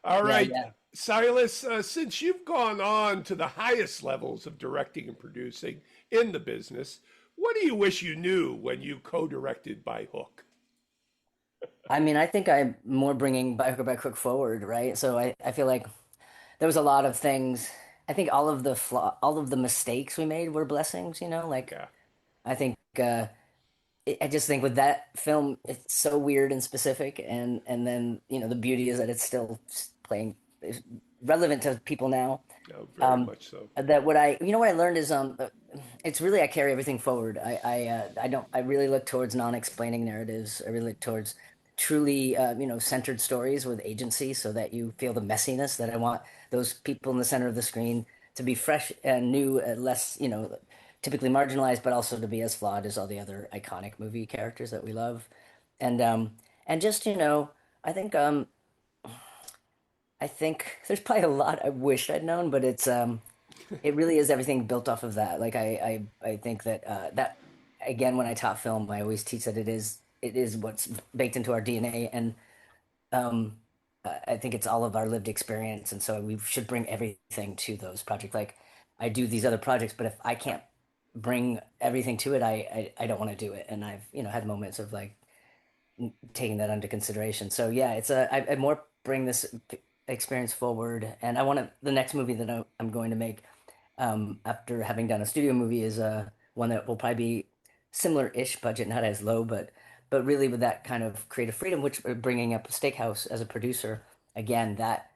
All Yeah, right, yeah. Silas, since you've gone on to the highest levels of directing and producing in the business, what do you wish you knew when you co-directed by Hook? I mean, I think I'm more bringing Biker by Crook forward, right? So I feel like there was a lot of things. I think all of the mistakes we made were blessings, you know? Like, Yeah, I think, I just think with that film, it's so weird and specific, and then, the beauty is that it's still playing, is relevant to people now. no, very Um, much so. that what I, what I learned is, it's really I carry everything forward. I don't I really look towards non-explaining narratives. I really look towards truly centered stories with agency, so that you feel the messiness that I want those people in the center of the screen to be fresh and new, less typically marginalized, but also to be as flawed as all the other iconic movie characters that we love, and just I think there's probably a lot I wish I'd known, but it really is everything built off of that. Like I think that that again, when I taught film, I always teach that it is what's baked into our DNA, and um, I think it's all of our lived experience, and so we should bring everything to those projects. Like I do these other projects, but if I can't bring everything to it, I don't want to do it, and I've had moments of like taking that under consideration. So yeah, I more bring this experience forward, and I want to the next movie that I'm going to make after having done a studio movie is one that will probably be similar-ish budget, not as low, but really with that kind of creative freedom, which bringing up Steakhouse as a producer again, that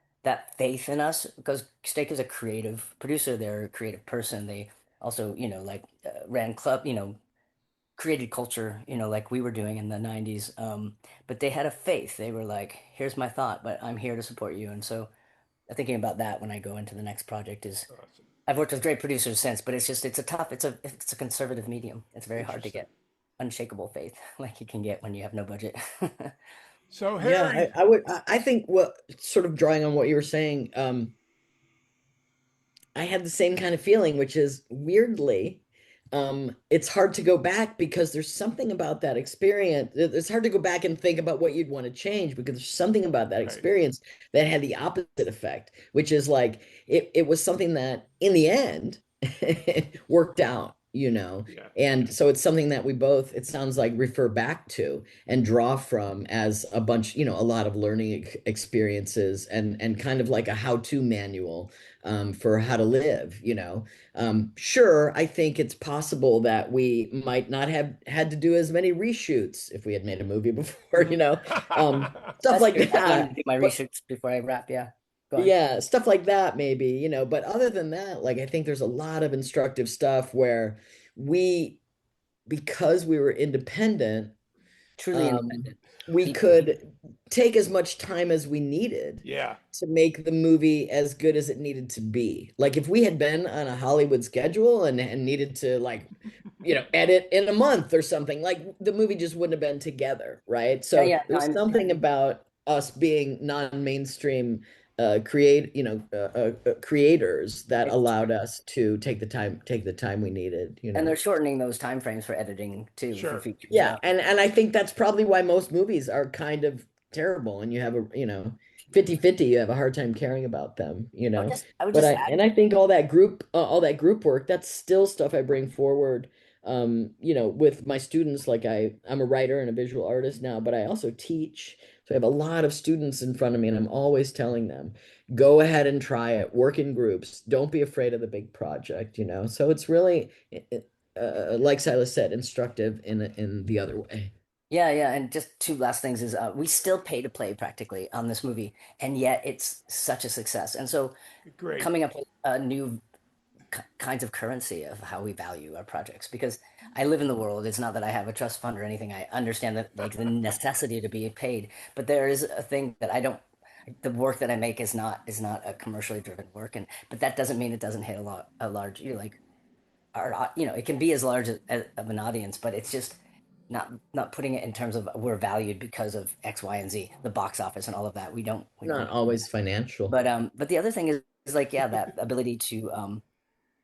faith in us, because Steak is a creative producer, they're a creative person. They also like ran club, created culture, like we were doing in the 90s. But they had a faith. They were like, here's my thought, but I'm here to support you. And so thinking about that when I go into the next project is Awesome. I've worked with great producers since, but it's a conservative medium. It's very hard to Interesting. get unshakable faith like you can get when you have no budget. So, Yeah, Harry, I think what sort of drawing on what you were saying, I had the same kind of feeling, which is weirdly, it's hard to go back because there's something about that experience. It's hard to go back and think about what you'd want to change because there's something about that right, experience that had the opposite effect, which is like it was something that in the end worked out, you know. yeah, And so it's something that we both, it sounds like, refer back to and draw from as a bunch, a lot of learning experiences and kind of like a how-to manual for how to live, Sure, I think it's possible that we might not have had to do as many reshoots if we had made a movie before, stuff That's like true. I wanted that. to do my But research before I wrap. Yeah, go on. yeah, stuff like that maybe, but other than that, like I think there's a lot of instructive stuff where we, because we were independent, Truly um, independent, we deeply. could take as much time as we needed yeah, to make the movie as good as it needed to be. Like if we had been on a Hollywood schedule and needed to like, edit in a month or something, like the movie just wouldn't have been together, right? Yeah, So yeah. No, there's something about us being non-mainstream creators that it's allowed us to take the time we needed, and they're shortening those time frames for editing too for sure. features. Yeah, Yeah. and I think that's probably why most movies are kind of terrible and you have 50-50, you have a hard time caring about them, I would But just I add. and I think all that group work, that's still stuff I bring forward with my students. Like I'm a writer and a visual artist now, but I also teach. So I have a lot of students in front of me and I'm always telling them, go ahead and try it, work in groups, don't be afraid of the big project. So it's really like Silas said, instructive in the other way. Yeah, yeah, and just two last things is we still pay to play practically on this movie, and yet it's such a success. And so Great. coming up with new kinds of currency of how we value our projects, because I live in the world. It's not that I have a trust fund or anything. I understand that like the necessity to be paid, but there is a thing that I don't. The work that I make is not a commercially driven work, and but that doesn't mean it doesn't hit a large like our it can be as large as of an audience, but it's just not putting it in terms of we're valued because of X, Y, and Z, the box office and all of that. We don't Not do always that. financial. But the other thing is like yeah, that ability to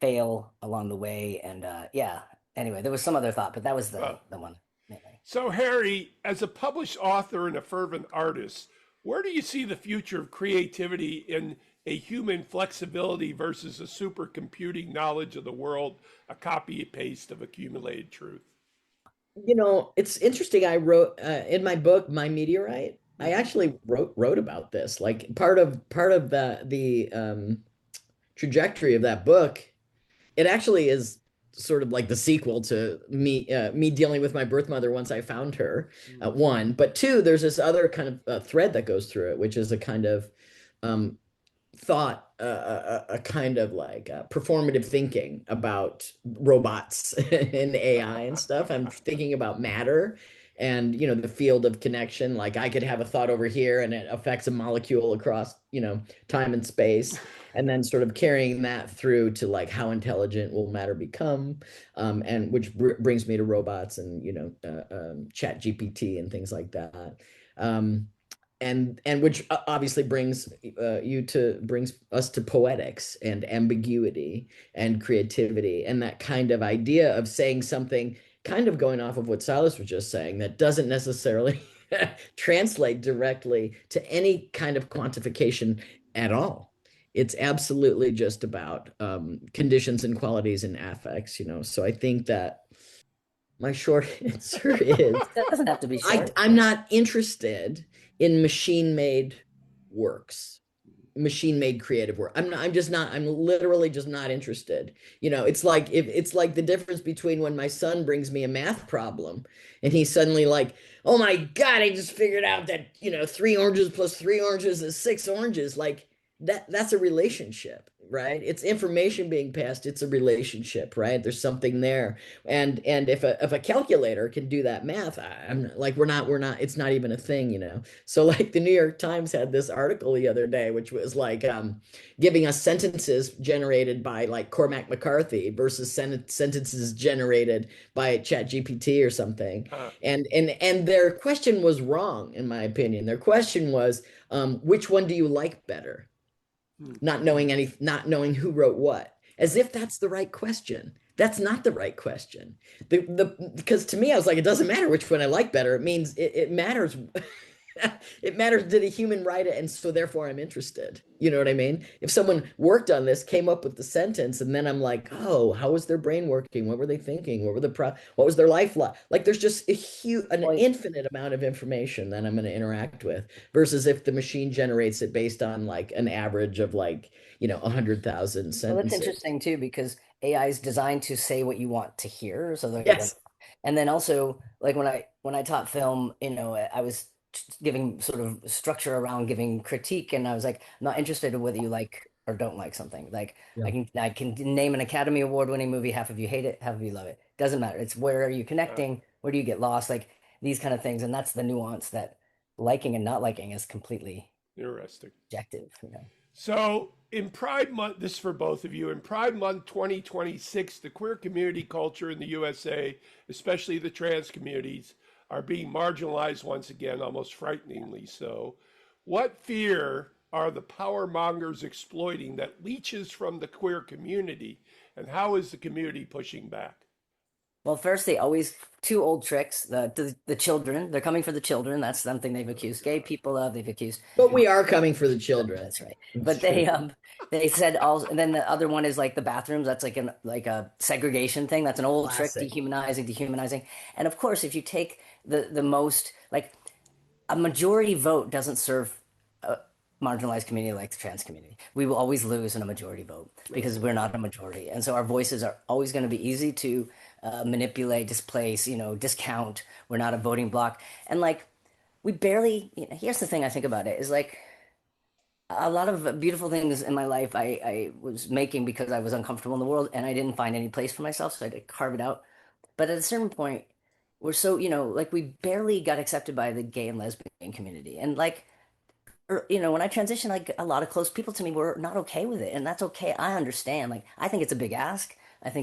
fail along the way, and yeah. Anyway, there was some other thought, but that was the Well, the one mainly. so Harry, as a published author and a fervent artist, Where do you see the future of creativity in a human flexibility versus a supercomputing knowledge of the world, a copy paste of accumulated truth? It's interesting. I wrote in my book, My Meteorite. I Mhm. actually wrote about this. Like part of the trajectory of that book. It actually is sort of like the sequel to me dealing with my birth mother once I found her. One, but two, there's this other kind of thread that goes through it, which is a kind of um, thought, a kind of like performative thinking about robots and AI and stuff. I'm thinking about matter and the field of connection. Like I could have a thought over here and it affects a molecule across time and space, and then sort of carrying that through to like how intelligent will matter become, and which brings me to robots and chat GPT and things like that. um, and which obviously brings us to poetics and ambiguity and creativity and that kind of idea of saying something, kind of going off of what Silas was just saying, that doesn't necessarily translate directly to any kind of quantification at all. It's absolutely just about conditions and qualities and affects. So I think that my short answer is That doesn't have to be short. I'm not interested in machine-made works, machine-made creative work. I'm just not, I'm literally just not interested. It's like the difference between when my son brings me a math problem and he's suddenly like, oh my God, I just figured out that, 3 oranges plus 3 oranges is 6 oranges. Like that's a relationship, right? It's information being passed. It's a relationship, right? There's something there. And if a calculator can do that math, I'm like, we're not, it's not even a thing. So like the New York Times had this article the other day, which was like giving us sentences generated by like Cormac McCarthy versus sentences generated by Chat GPT or something. Huh. And their question was wrong, in my opinion. Their question was, which one do you like better? Hmm. Not knowing who wrote what, as if that's the right question. That's not the right question. Because to me, I was like, it doesn't matter which one I like better. It means it matters. It matters, did a human write it? And so therefore I'm interested. You know what I mean? If someone worked on this, came up with the sentence, and then I'm like, oh, how was their brain working? What were they thinking? What was their life like? There's just an Well, infinite amount of information that I'm going to interact with versus if the machine generates it based on like an average of like, 100,000 well, that's sentences. interesting too because AI is designed to say what you want to hear. So they're gonna, Yes. and then also like when I taught film, I was giving sort of structure around giving critique, and I was like, I'm not interested in whether you like or don't like something. Like Yeah. I can name an Academy Award winning movie, half of you hate it, half of you love it. Doesn't matter. It's where are you Uh, connecting? Where do you get lost? Like these kind of things, and that's the nuance that liking and not liking is completely Interesting. objective. So, in Pride Month, this is for both of you. In Pride Month 2026, the queer community culture in the USA, especially the trans communities, are being marginalized once again, almost frighteningly so. What fear are the power mongers exploiting that leeches from the queer community, and how is the community pushing back? Well, first they always two old tricks. The children, they're coming for the children. That's something they've Oh, accused gay God. people of. They've accused. But we are coming for the children. That's right. It's But true. they said also, and then the other one is like the bathrooms. That's like a segregation thing. That's an old trick, Classic. dehumanizing. And of course, if you take the most like a majority vote doesn't serve a marginalized community like the trans community. We will always lose in a majority vote because we're not a majority, and so our voices are always going to be easy to manipulate, displace, discount. We're not a voting bloc, and like we barely. Here's the thing I think about it is like a lot of beautiful things in my life I was making because I was uncomfortable in the world and I didn't find any place for myself, so I had to carve it out. But at a certain point, we're so, like we barely got accepted by the gay and lesbian community. And like, when I transitioned, like a lot of close people to me were not okay with it. And that's okay. I understand. Like, I think it's a big ask. I'm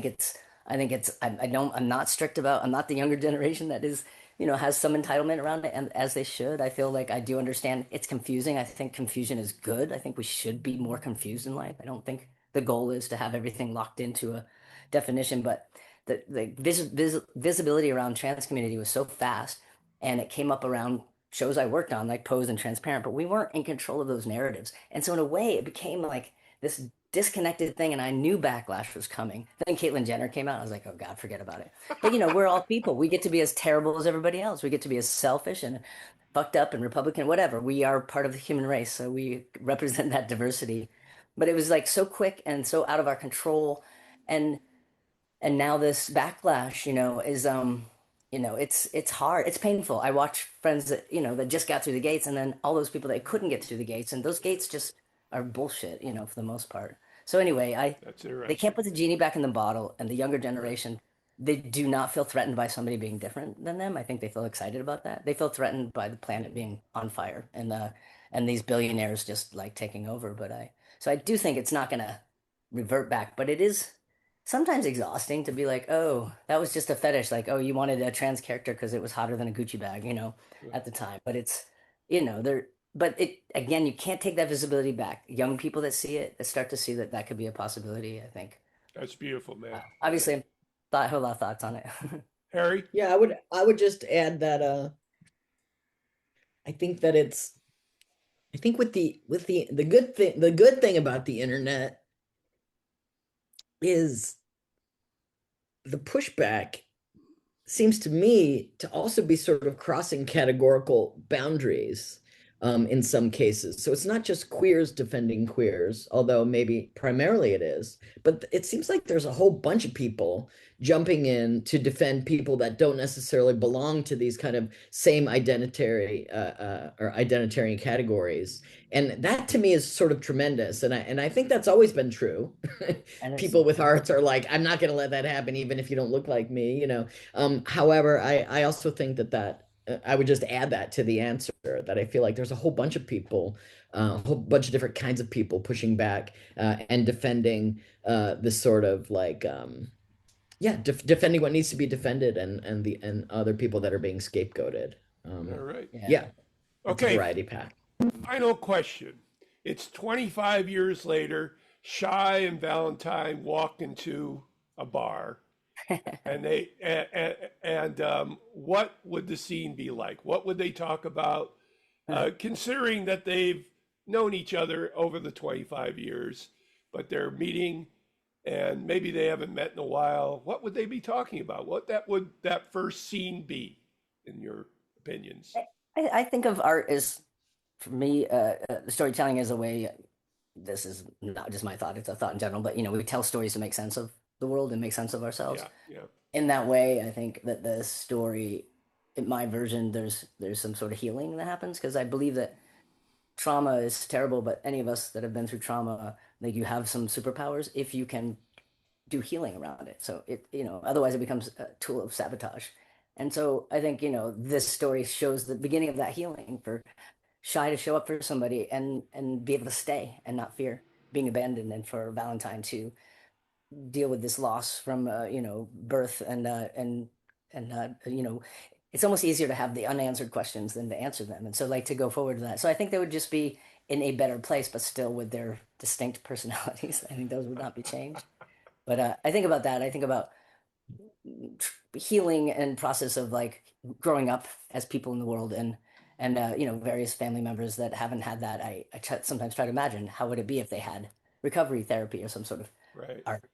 not strict about, I'm not the younger generation that is, has some entitlement around it. And as they should, I feel like I do understand it's confusing. I think confusion is good. I think we should be more confused in life. I don't think the goal is to have everything locked into a definition, but the visibility around trans community was so fast and it came up around shows I worked on, like Pose and Transparent, but we weren't in control of those narratives. And so in a way, it became like this disconnected thing, and I knew backlash was coming. Then Caitlyn Jenner came out. I was like, oh God, forget about it. But we're all people. We get to be as terrible as everybody else. We get to be as selfish and fucked up and Republican, whatever. We are part of the human race, so we represent that diversity. But it was like so quick and so out of our control. And now this backlash, is it's hard, it's painful. I watch friends that that just got through the gates, and then all those people that couldn't get through the gates, and those gates just are bullshit, for the most part. So anyway, I That's they can't interesting. put the genie back in the bottle, and the younger Right. generation, they do not feel threatened by somebody being different than them. I think they feel excited about that. They feel threatened by the planet being on fire, and these billionaires just like taking over. So I do think it's not gonna revert back, but it is sometimes exhausting to be like, oh, that was just a fetish. Like, oh, you wanted a trans character because it was hotter than a Gucci bag, at the time. But there, but it, again, you can't take that visibility back. Young people that see it, that start to see that that could be a possibility, I think. That's beautiful, man. Obviously, I have a lot of thoughts on it. Harry? Yeah, I would just add that I think that I think the good thing about the internet is the pushback seems to me to also be sort of crossing categorical boundaries in some cases. So it's not just queers defending queers, although maybe primarily it is, but it seems like there's a whole bunch of people jumping in to defend people that don't necessarily belong to these kind of same or identitarian categories. And that to me is sort of tremendous. And I think that's always been true. And it's People with hearts are like, I'm not going to let that happen, even if you don't look like me, you know. However, I also think that I would just add that to the answer that I feel like there's a whole bunch of people, a whole bunch of different kinds of people pushing back and defending this sort of like, yeah, defending what needs to be defended and other people that are being scapegoated. All right. yeah. Yeah, it's a Okay, variety pack. final question. It's 25 years later. Shy and Valentine walk into a bar, and what would the scene be like? What would they talk about? Considering that they've known each other over the 25 years, but they're meeting and maybe they haven't met in a while, what would they be talking about? What that would that first scene be, in your opinions? I think of art as, for me, storytelling as a way. This is not just my thought; it's a thought in general. But we tell stories to make sense of the world and make sense of ourselves. Yeah, yeah, In that way, I think that the story, in my version, there's some sort of healing that happens, because I believe that trauma is terrible, but any of us that have been through trauma, like, you have some superpowers if you can do healing around it. So otherwise it becomes a tool of sabotage. And so I think, this story shows the beginning of that healing for Shy to show up for somebody and be able to stay and not fear being abandoned, and for Valentine to deal with this loss from birth, and it's almost easier to have the unanswered questions than to answer them, and so, like, to go forward to that. So I think they would just be in a better place, but still with their distinct personalities. I think those would not be changed. But I think about that. I think about healing and process of, like, growing up as people in the world, and various family members that haven't had that. Sometimes try to imagine how would it be if they had recovery therapy or some sort of right. art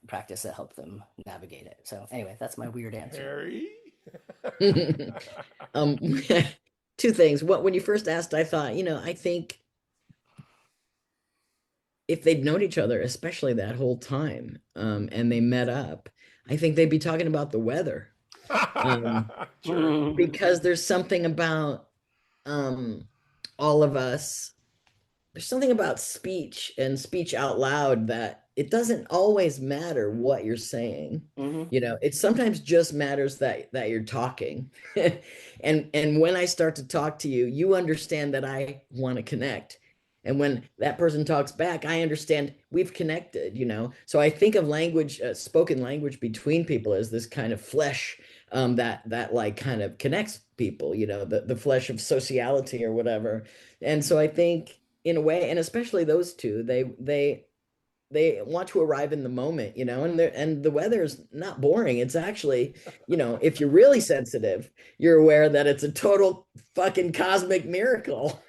practice that helped them navigate it. So anyway, that's my weird answer. Harry? um, two things. What When you first asked, I thought, I think if they'd known each other, especially that whole time, and they met up, I think they'd be talking about the weather. Sure. Because there's something about all of us. There's something about speech and speech out loud that it doesn't always matter what you're saying. Hmm. It sometimes just matters that you're talking. And when I start to talk to you, you understand that I want to connect. And when that person talks back, I understand we've connected. So I think of language, spoken language between people, as this kind of flesh that like kind of connects people, the flesh of sociality or whatever. And so I think in a way, and especially those two, they want to arrive in the moment, you know, and the weather's not boring. It's actually, you know, if you're really sensitive, you're aware that it's a total fucking cosmic miracle.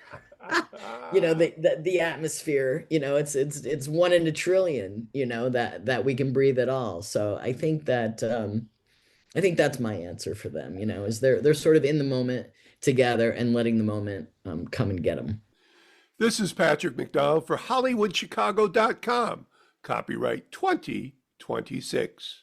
You know, the atmosphere, you know, it's one in a trillion, you know, that we can breathe at all. So I think that's my answer for them, you know, is they're sort of in the moment together and letting the moment come and get them. This is Patrick McDonald for HollywoodChicago.com. Copyright 2026.